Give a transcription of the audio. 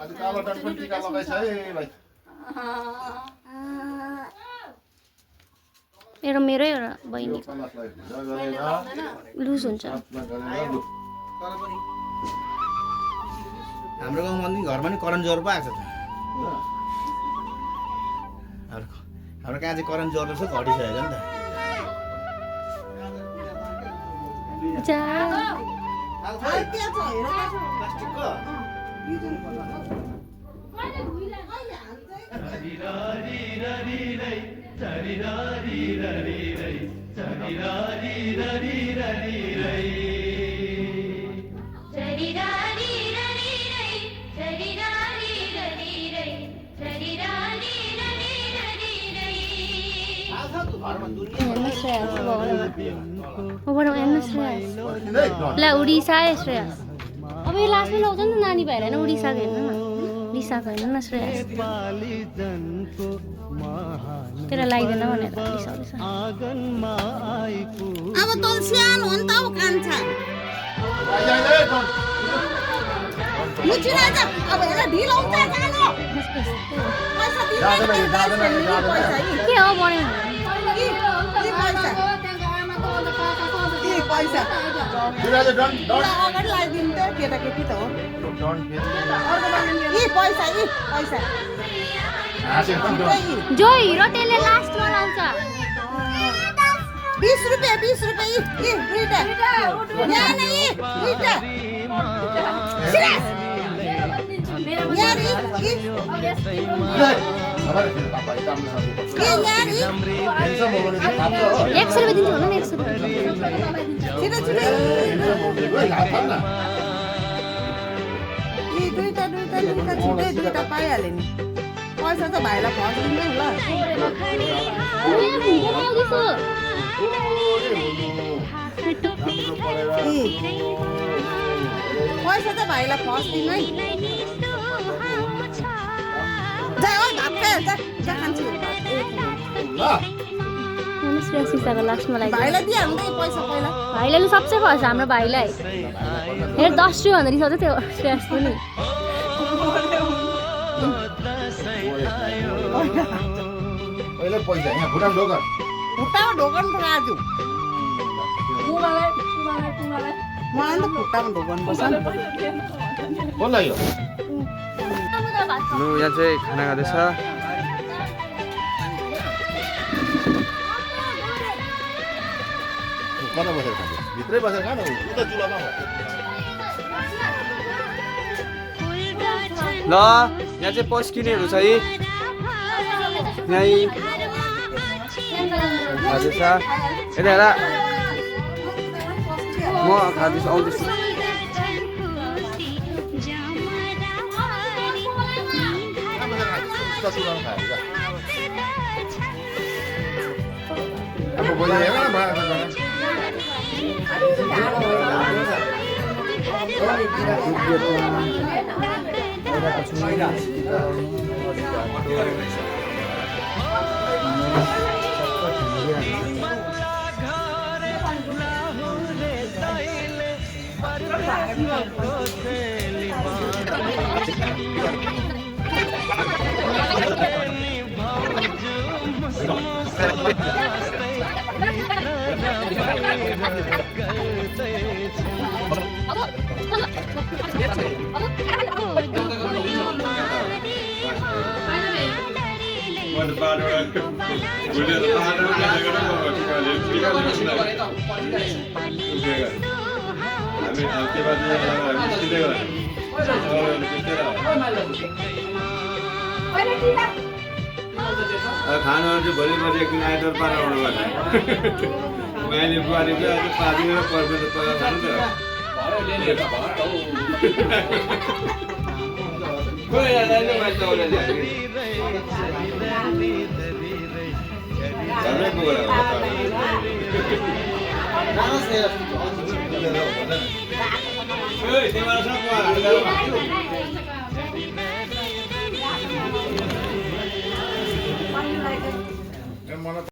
आज कालो टन पनि टिका लगाइछ है भाइ मेरो मेरो एउटा बहिनी लुज हुन्छ हाम्रो गाउँमा नि घरमा नि करेन्ट ज्वरो पो आएको छ हाम्रो कहाँ चाहिँ करेन्ट ज्वरो छ घटिसकेको नि त प्लास्टिकको ला उडिसा है श्रेयस अब यो लास्टमा लाउँछ नि त नानी भएर होइन उडिसाको हेर्नु न उडिसाको हेर्नु न श्रेयस त्यसलाई लगाइदिएन भनेर रिसाउँदैछ अब तल सानो हो नि त अब कान्छ मुचिना त अब यसलाई ढिलो हुन्छ जानु पैसा के हो बढ्यो पैसा अगाडि लगाइदिनु त केटाकेटी त हो पैसा जो हिरो त्यसले लास्टमा लाउँछ 20 रुपैयाँ दुईटा यहाँ नै दुईटा दुईटा पाइहाल्यो नि पैसा त भाइलाई फर्किँदैन ल पैसा त भाइलाई फर्किँदैन है भाइलाई दिइहाल्नु त पैसा पहिला भाइले लु सबसे फर्स्ट हाम्रो भाइलाई हेर 10 रुपियाँ भन्दा रिसाउँछ त्यो श्रेयस पनि पहिला पैसा यहाँ भुटान ढोकन खुट्टामा ढोकन पो आज मलाई त खुट्टामा ढोकन पर्छ कसलाई हो लु यहाँ चाहिँ खाना खाँदैछ कता बसेर खान्छ भित्रै बसेर खान उता चुलामा ल यहाँ चाहिँ पस्किनेहरू छ है यहीँ खाँदैछ यता हेर म खाँदैछु आउँदैछु अब बोले हेर न खानाहरू चाहिँ भोलि बजी एकदिन आइतबार पार आउनु पर्छ माइली बुहारी चाहिँ आज 5 दिन पर्छ त पगार खानु त खोइ यार मान्छे आउला घरमै पुगेर ओइ तिम्रो सब मलाई